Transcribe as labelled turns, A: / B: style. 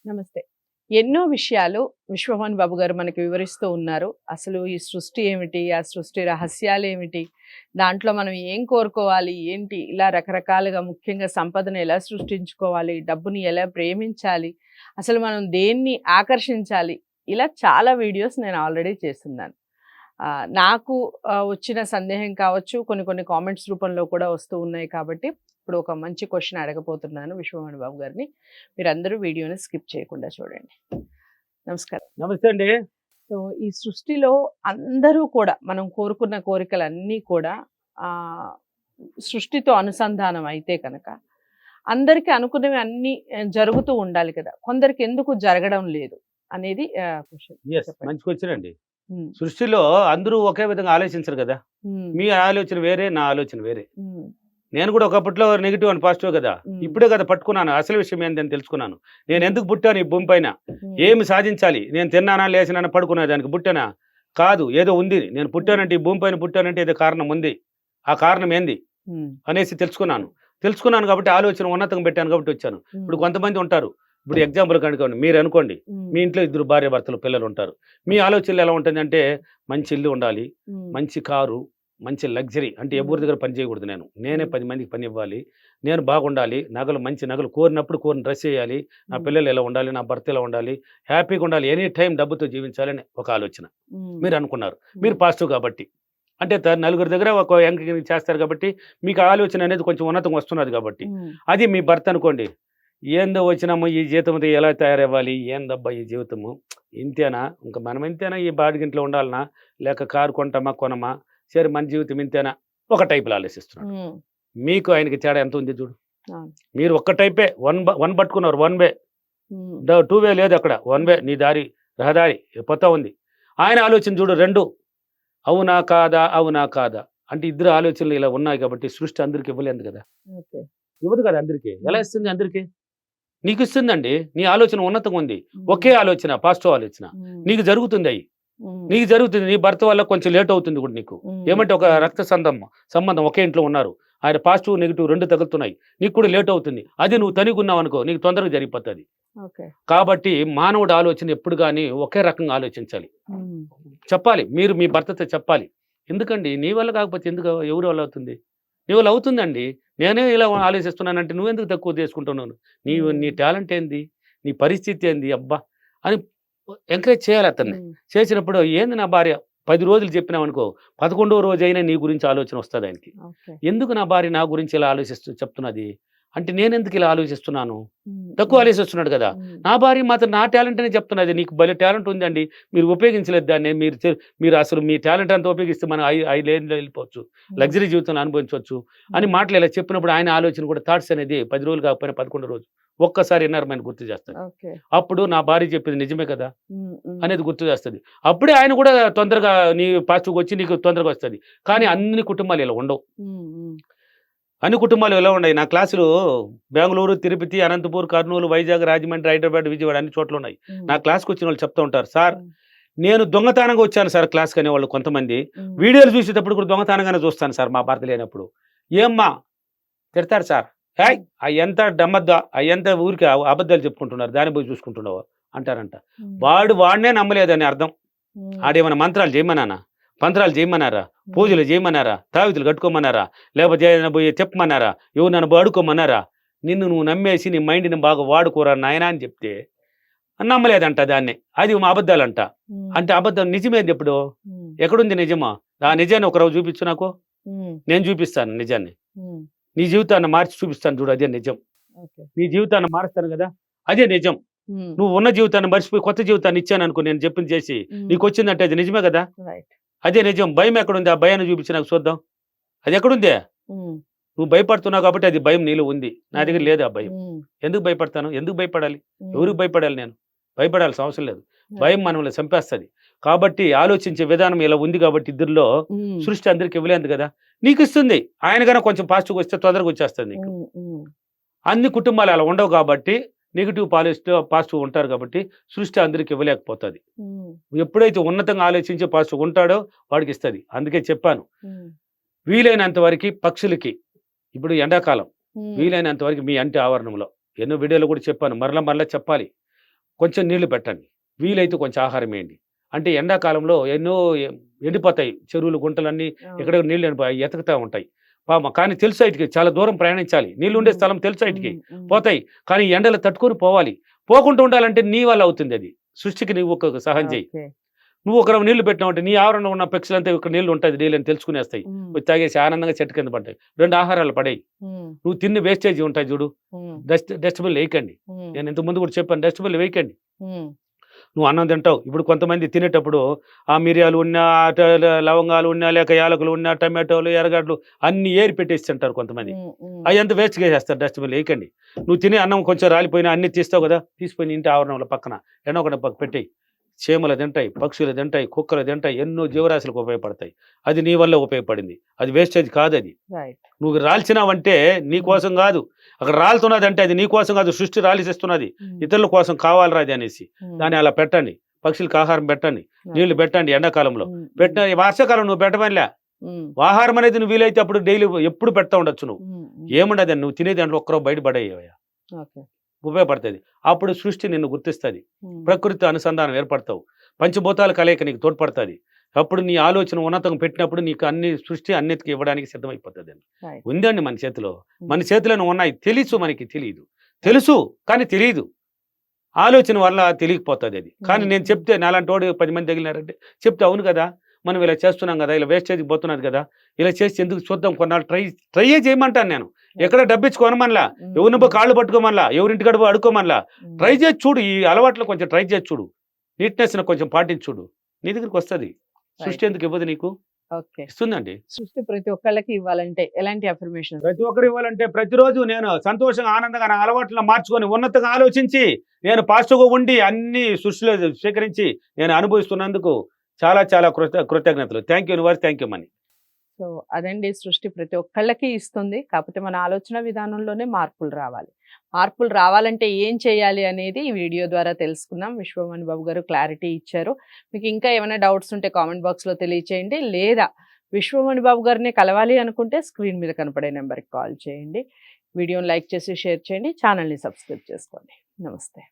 A: నమస్తే. ఎన్నో విషయాలు విశ్వమోహన్ బాబు గారు మనకి వివరిస్తూ ఉన్నారు. అసలు ఈ సృష్టి ఏమిటి? ఆ సృష్టి రహస్యాలేమిటి? దాంట్లో మనం ఏం కోరుకోవాలి? ఏంటి? ఇలా రకరకాలుగా ముఖ్యంగా సంపదను ఎలా సృష్టించుకోవాలి? డబ్బుని ఎలా ప్రేమించాలి? అసలు మనం దేన్ని ఆకర్షించాలి? ఇలా చాలా వీడియోస్ నేను ఆల్రెడీ చేసున్నాను. నాకు వచ్చిన సందేహం కావచ్చు, కొన్ని కొన్ని కామెంట్స్ రూపంలో కూడా వస్తూ ఉన్నాయి కాబట్టి ఇప్పుడు ఒక మంచి క్వెషన్ అడగబోతున్నాను విశ్వమోహన్ బాబు గారిని. మీరందరూ వీడియోని స్కిప్ చేయకుండా చూడండి. నమస్కారం.
B: నమస్తే అండి.
A: సో, ఈ సృష్టిలో అందరూ కూడా మనం కోరుకున్న కోరికలన్నీ కూడా ఆహ్, సృష్టితో అనుసంధానం అయితే కనుక అందరికి అనుకున్నవి అన్నీ జరుగుతూ ఉండాలి కదా! కొందరికి ఎందుకు జరగడం లేదు అనేది క్వెషన్. చెప్పండి.
B: మంచి క్వెషన్ అండి.
A: హ్మ్.
B: సృష్టిలో అందరూ ఒకే విధంగా ఆలోచించరు గదా!
A: హ్మ్.
B: మీ ఆలోచన వేరే, నా ఆలోచన వేరే.
A: హ్మ్.
B: నేను కూడా ఒకప్పట్లో నెగెటివ్ అండ్ పాజిటివ్ గదా!
A: హ్మ్.
B: ఇప్పుడే కదా పట్టుకున్నాను. అసలు విషయం ఏందని తెలుసుకున్నాను. నేను ఎందుకు పుట్టాను ఈ భూమి పైన?
A: హ్మ్.
B: ఏమి సాధించాలి? నేను తిన్నానా, లేచినానా, పడుకున్నా దానికి పుట్టానా? కాదు. ఏదో ఉంది. నేను పుట్టానంటే, ఈ భూమి పైన పుట్టానంటే ఏదో కారణం ఉంది. ఆ కారణం ఏంది?
A: హ్మ్.
B: అనేసి తెలుసుకున్నాను. తెలుసుకున్నాను కాబట్టి ఆలోచన ఉన్నతంగా పెట్టాను కాబట్టి వచ్చాను. ఇప్పుడు
A: హ్మ్.
B: కొంతమంది ఉంటారు. ఇప్పుడు ఎగ్జాంపుల్‌కి అనుకోండి. మీరనుకోండి.
A: హ్మ్.
B: మీ ఇంట్లో ఇద్దరు భార్యాభర్తలు పిల్లలుంటారు. మీ ఆలోచనలు ఎలా ఉంటుందంటే, మంచి ఇల్లు ఉండాలి,
A: హ్మ్.
B: మంచి కారు, మంచి లగ్జరీ అంటే ఎవరి దగ్గర పని చేయకూడదు నేను. నేనే 10 మందికి పని ఇవ్వాలి. నేను బాగుండాలి. నగలు మంచి నగలు కోరినప్పుడు కోరిన డ్రెస్ ఎయ్యాలి. నా పిల్లలు ఇలా ఉండాలి. నా భర్త ఇలా ఉండాలి. హ్యాపీగా ఉండాలి. ఎనీ టైమ్ డబ్బుతో జీవించాలని ఒక ఆలోచన.
A: హ్మ్.
B: మీరనుకున్నారు. మీరు
A: హ్మ్.
B: పాజిటివ్ కాబట్టి. అంటే నలుగురి దగ్గర ఒక ఎంకరేజ్ చేస్తారు కాబట్టి, మీకు ఆలోచన అనేది కొంచెం ఉన్నతంగా వస్తున్నది కాబట్టి.
A: హ్మ్.
B: అది మీ భర్త అనుకోండి. ఏందో వచ్చినాము ఈ జీతంతో ఎలా తయారవ్వాలి? ఏందబ్బా ఈ జీవితము? ఇంతేనా? ఇంక మనం ఇంతేనా? ఈ బాడిగింట్లో ఉండాలనా? లేక కారు కొంటామా? కొనమా? సరే మన జీవితం ఇంతేనా? ఒక టైప్‌లో ఆలోచిస్తున్నాడు.
A: హ్మ్.
B: మీకు ఆయనకి తేడా ఎంత ఉంది చూడు.
A: అవును.
B: మీరు ఒక్క టైపే వన్ పట్టుకున్నారు. One way.
A: Hmm.
B: Two way లేదక్కడ. One way. నీ దారి రహదారి పోతా ఉంది. ఆయన ఆలోచన చూడు 2 అవునా? కాదా? అవునా? కాదా? అంటే ఇద్దరి ఆలోచనలు ఇలా ఉన్నాయి కాబట్టి సృష్టి అందరికి ఇవ్వలేదు గదా!
A: ఓకే.
B: ఇవ్వదు కదా అందరికి. ఎలా
A: హ్మ్.
B: ఇస్తుంది అందరికి? నీకిస్తుందండి. నీ ఆలోచన ఉన్నతంగా ఉంది.
A: హ్మ్.
B: ఒకే ఆలోచన, పాజిటివ్ ఆలోచన.
A: హ్మ్.
B: నీకు జరుగుతుందయి.
A: హ్మ్.
B: నీకు జరుగుతుంది. నీ భర్త వల్ల కొంచెం లేట్ అవుతుంది కూడా నీకు.
A: హ్మ్.
B: ఏమంటే ఒక రక్త సంబంధం ఒకే ఇంట్లో ఉన్నారు. ఆయన పాజిటివ్, నెగెటివ్ 2 తగులుతున్నాయి. నీకు కూడా లేట్ అవుతుంది. అది నువ్వు తనిగున్నావనుకో నీకు తొందరగా జరిగిపోతది.
A: ఓకే.
B: కాబట్టి మానవుడి ఆలోచన ఎప్పుడు గాని ఒకే రకంగా ఆలోచించాలి.
A: హ్మ్.
B: చెప్పాలి. మీరు మీ భర్తతో చెప్పాలి. ఎందుకండి నీ వల్ల కాకపోతే ఎందుకు ఎవరి వల్ల అవుతుంది? నీ వల్ల అవుతుందండి. నేనే ఇలా ఆలోచిస్తున్నానంటే నువ్వెందుకు తక్కువ చేసుకుంటున్నావు? నీ
A: హ్మ్.
B: టాలెంట్ ఏంది? నీ పరిస్థితి ఏంది? అబ్బా! అని ఎంకరేజ్ చేయాలి అతన్ని.
A: హ్మ్.
B: చేసినప్పుడు ఏంది నా భార్య 10 రోజులు చెప్పినావనుకో 11వ రోజైనా నీ గురించి ఆలోచన వస్తది ఆయనకి.
A: ఓకే.
B: ఎందుకు నా భార్య నా గురించి ఇలా చెప్తున్నది? అంటే నేనెందుకు ఇలా ఆలోచిస్తున్నాను?
A: హ్మ్.
B: తక్కువ
A: హ్మ్.
B: ఆలోచిస్తున్నాడు కదా!
A: హ్మ్.
B: నా భార్య మాత్రం నా టాలెంట్ అనే చెప్తున్నది. నీకు భలే టాలెంట్ ఉందండి. మీరు ఉపయోగించలేదు దాన్ని. మీరు అసలు మీ టాలెంట్ అంతా ఉపయోగిస్తే మనం ఐదేళ్లలో వెళ్ళిపోవచ్చు.
A: హ్మ్.
B: లగ్జరీ జీవితాన్ని అనుభవించవచ్చు అని
A: హ్మ్.
B: మాటలు ఇలా చెప్పినప్పుడు ఆయన ఆలోచన కూడా థాట్స్ అనేది 10 రోజులు కాకపోయినా 11 రోజు ఒక్కసారి ఇన్నర్ గుర్తు చేస్తది.
A: ఓకే.
B: అప్పుడు నా భార్య చెప్పింది నిజమే కదా!
A: హ్మ్. హ్మ్.
B: అనేది గుర్తు చేస్తది. అప్పుడే ఆయన కూడా తొందరగా నీ పాజిటివ్‌గా వచ్చి నీకు తొందరగా వస్తది. కానీ
A: హ్మ్.
B: అన్ని కుటుంబాలు ఇలా ఉండవు.
A: హ్మ్. హ్మ్.
B: అన్ని కుటుంబాలు ఎలా ఉన్నాయి. నా క్లాసులు బెంగుళూరు, తిరుపతి, అనంతపూర్, కర్నూలు, వైజాగ్, రాజమండ్రి, హైదరాబాద్, విజయవాడ అన్ని చోట్ల ఉన్నాయి.
A: హ్మ్.
B: నా క్లాస్‌కొచ్చినోళ్ళు చెప్తా ఉంటారు. సార్
A: హ్మ్.
B: నేను దొంగతనంగా వచ్చాను సార్ క్లాస్‌కి అనేవాళ్ళు కొంతమంది.
A: హ్మ్.
B: వీడియోలు చూసేటప్పుడు కూడా దొంగతనంగానే చూస్తాను సార్ మా భర్త లేనప్పుడు. ఏమ్మా తిడతారు సార్. "హేయ్!
A: హ్మ్.
B: అయ్యంతా డమ్మద్దా అయ్యంతా ఊరికే అబద్ధాలు చెప్పుకుంటున్నారు. దాన్ని పోయి చూసుకుంటున్నావా" అంటారంట.
A: హ్మ్.
B: వాడినే నమ్మలేదని అర్థం.
A: హ్మ్.
B: ఆడేమన్నా మంత్రాలు చేయమన్నానా? పంత్రాలు చేయమన్నారా?
A: హ్మ్.
B: పూజలు చేయమన్నారా? తావితులు కట్టుకోమన్నారా? లేకపోతే ఏదైనా పోయి చెప్పమన్నారా? ఎవరినైనా పోయి అడుక్కోమన్నారా? నిన్ను నువ్వు నమ్మేసి నీ మైండ్‌ని బాగా వాడుకోరా నాయనా అని చెప్తే నమ్మలేదంట దాన్ని. అది అబద్దాలంట.
A: హ్మ్.
B: అంటే అబద్ధం నిజమేది ఎప్పుడు?
A: హ్మ్.
B: ఎక్కడుంది నిజము? ఆ నిజాన్ని ఒకరోజు చూపించు నాకు.
A: హ్మ్.
B: నేను చూపిస్తాను నిజాన్ని.
A: హ్మ్.
B: నీ జీవితాన్ని మార్చి చూపిస్తాను చూడు అదే నిజం.
A: ఓకే.
B: నీ జీవితాన్ని మారుస్తాను గదా! అదే నిజం.
A: హ్మ్.
B: నువ్వు ఉన్న జీవితాన్ని మర్చిపోయి కొత్త జీవితాన్ని ఇచ్చాననుకో నేను చెప్పింది చేసి.
A: హ్మ్.
B: నీకొచ్చిందంటే అది నిజమే గదా!
A: రైట్.
B: అదే నిజం. భయం ఎక్కడుంది? ఆ భయాన్ని చూపించు నాకు చూద్దాం. అదెక్కడుంది?
A: హ్మ్.
B: నువ్వు భయపడుతున్నావు కాబట్టి అది భయం నీలో ఉంది. నా దగ్గర
A: హ్మ్.
B: లేదు ఆ భయం.
A: హ్మ్.
B: ఎందుకు భయపడతాను? ఎందుకు భయపడాలి?
A: హ్మ్.
B: ఎవరికి భయపడాలి నేను? భయపడాల్సిన అవసరం లేదు. భయం
A: ఓకే.
B: మనల్ని చంపేస్తది. కాబట్టి ఆలోచించే విధానం ఇలా ఉంది కాబట్టి ఇద్దరిలో
A: హ్మ్.
B: సృష్టి అందరికి ఇవ్వలేదు గదా! నీకిస్తుంది. ఆయన గనక కొంచెం పాజిటివ్‌గా వస్తే తొందరగా వచ్చేస్తది నీకు.
A: హ్మ్. హ్మ్.
B: అన్ని కుటుంబాలు అలా ఉండవు కాబట్టి నెగెటివ్ పాజిటివ్ ఉంటారు కాబట్టి సృష్టి అందరికి ఇవ్వలేకపోతది.
A: హ్మ్.
B: ఎప్పుడైతే ఉన్నతంగా ఆలోచించి పాజిటివ్‌గా ఉంటాడో వాడికిస్తది. అందుకే చెప్పాను.
A: హ్మ్.
B: వీలైనంత వరకి పక్షులకి ఇప్పుడు ఎండాకాలం.
A: హ్మ్.
B: వీలైనంత వరకు మీ ఇంటి ఆవరణంలో ఎన్నో వీడియోలో కూడా చెప్పాను. మరలా మరలా చెప్పాలి. కొంచెం నీళ్లు పెట్టండి, వీలైతే కొంచెం ఆహారం వేయండి. అంటే ఎండాకాలంలో ఎన్నో ఎండిపోతాయి చెరువులు గుంటలన్నీ, ఎక్కడ నీళ్లు ఎండిపోయి ఎతుకుతా ఉంటాయి పాపం. కానీ తెలుసు ఆయటికి చాలా దూరం ప్రయాణించాలి, నీళ్ళు ఉండే స్థలం తెలుసు ఆయటికి, పోతాయి. కానీ ఈ ఎండలు తట్టుకొని పోవాలి. పోకుండా ఉండాలంటే నీ వల్ల అవుతుంది అది. సృష్టికి నువ్వు ఒక సహాయం చేయి. నువ్వు ఒక నీళ్లు పెట్టినావు అంటే నీ ఆవరణ ఉన్న పక్షులంతా ఇక్కడ నీళ్లు ఉంటుంది, నీళ్ళు అని తెలుసుకునేస్తాయి, వచ్చి తాగేసి ఆనందంగా చెట్టు కింద పడ్డాయి. 2 ఆహారాలు పడాయి. నువ్వు తిన్న వేస్టేజ్ ఉంటాయి చూడు, డస్ట్బిన్ వేయకండి. నేను ఇంతకు ముందు కూడా చెప్పాను, డస్ట్బిన్ వేయకండి. నువ్వు అన్నం తింటావు, ఇప్పుడు కొంతమంది తినేటప్పుడు ఆ మిరియాలు ఉన్నా, లవంగాలు ఉన్నా, లేక యాలకులు ఉన్నా, టమాటోలు, ఎర్రగడ్డలు అన్ని ఏరి పెట్టేసి తింటారు కొంతమంది. అవి ఎంత వేస్ట్గా చేస్తారు, డస్ట్బిన్ వేయకండి. నువ్వు తినే అన్నం కొంచెం రాలిపోయినా అన్ని తీస్తావు కదా, తీసుకొని ఇంటి ఆవరణంలో పక్కన ఒకటి పెట్టేయి. చీమలు తింటాయి, పక్షులు తింటాయి, కుక్కలు తింటాయి, ఎన్నో జీవరాశులకు ఉపయోగపడతాయి. అది నీ వల్ల ఉపయోగపడింది, అది వేస్టేజ్ కాదు. అది నువ్వు రాల్చినావంటే నీ కోసం కాదు, అక్కడ రాలుతున్నది అంటే అది నీ కోసం కాదు, సృష్టి రాలిసిస్తున్నది, ఇతరుల కోసం కావాలరా అది అనేసి. దాన్ని అలా పెట్టండి, పక్షులకు ఆహారం పెట్టండి, నీళ్లు పెట్టండి. ఎండాకాలంలో పెట్ట, వర్షాకాలం నువ్వు పెట్టమనిలే. ఆహారం అనేది నువ్వు వీలైతే అప్పుడు డైలీ ఎప్పుడు పెడతా ఉండొచ్చు. నువ్వు ఏముండదు, నువ్వు తినే దాంట్లో ఒక్కరో బయటపడేవయ్యా, ఉపయోగపడుతుంది. అప్పుడు సృష్టి నిన్ను గుర్తిస్తుంది, ప్రకృతి అనుసంధానం ఏర్పడతావు, పంచభూతాల కలయిక నీకు తోడ్పడుతుంది. అప్పుడు నీ ఆలోచన ఉన్నతంగా పెట్టినప్పుడు నీకు అన్ని సృష్టి అన్నిటికీ ఇవ్వడానికి సిద్ధమైపోతుంది. ఉందండి మన చేతిలో, మన చేతిలో ఉన్నాయి. మనకి తెలుసు కానీ తెలియదు. ఆలోచన వల్ల తెలియకపోతుంది అది. కానీ నేను చెప్తే నాలాంటి వాడు 10 మంది తగిలినారంటే చెప్తే అవును కదా, మనం ఇలా చేస్తున్నాం కదా, ఇలా వేస్టేజ్ పోతున్నది కదా, ఇలా చేసి ఎందుకు చూద్దాం, కొన్నాళ్ళు ట్రైయే చేయమంటాను నేను. ఎక్కడ డబ్బిచ్చుకోనమనలా, ఎవరిని కాళ్ళు పట్టుకోమనలా, ఎవరింటి గడుపు అడుకోమనలా. ట్రై చేసి చూడు, ఈ అలవాట్లు కొంచెం ట్రై చేసి చూడు, నీట్నెస్ కొంచెం పాటించి చూడు, నీ దగ్గరికి వస్తుంది. సృష్టి ఎందుకు ఇవ్వదు నీకు, ఇస్తుందండి.
A: సృష్టి ప్రతి ఒక్కళ్ళకి ఇవ్వాలంటే ఎలాంటి అఫర్మేషన్?
B: ప్రతి ఒక్కరు ఇవ్వాలంటే ప్రతిరోజు నేను సంతోషంగా ఆనందంగా నా అలవాట్లను మార్చుకొని ఉన్నతంగా ఆలోచించి నేను పాజిటివ్గా ఉండి అన్ని సృష్టిలో స్వీకరించి నేను అనుభవిస్తున్నందుకు చాలా చాలా కృతజ్ఞతలు. Thank you universe, thank you money.
A: So అదండి, సృష్టి ప్రతి ఒక్కళ్ళకి ఇస్తుంది, కాకపోతే మన ఆలోచన విధానంలోనే మార్పులు రావాలి. మార్పులు రావాలంటే ఏం చేయాలి అనేది ఈ వీడియో ద్వారా తెలుసుకున్నాం. విశ్వమణి బాబు గారు క్లారిటీ ఇచ్చారు. మీకు ఇంకా ఏమైనా డౌట్స్ ఉంటే కామెంట్ బాక్స్లో తెలియచేయండి, లేదా విశ్వమణి బాబు గారిని కలవాలి అనుకుంటే స్క్రీన్ మీద కనపడే నెంబర్కి కాల్ చేయండి. వీడియోని లైక్ చేసి షేర్ చేయండి, ఛానల్ని సబ్స్క్రైబ్ చేసుకోండి. నమస్తే.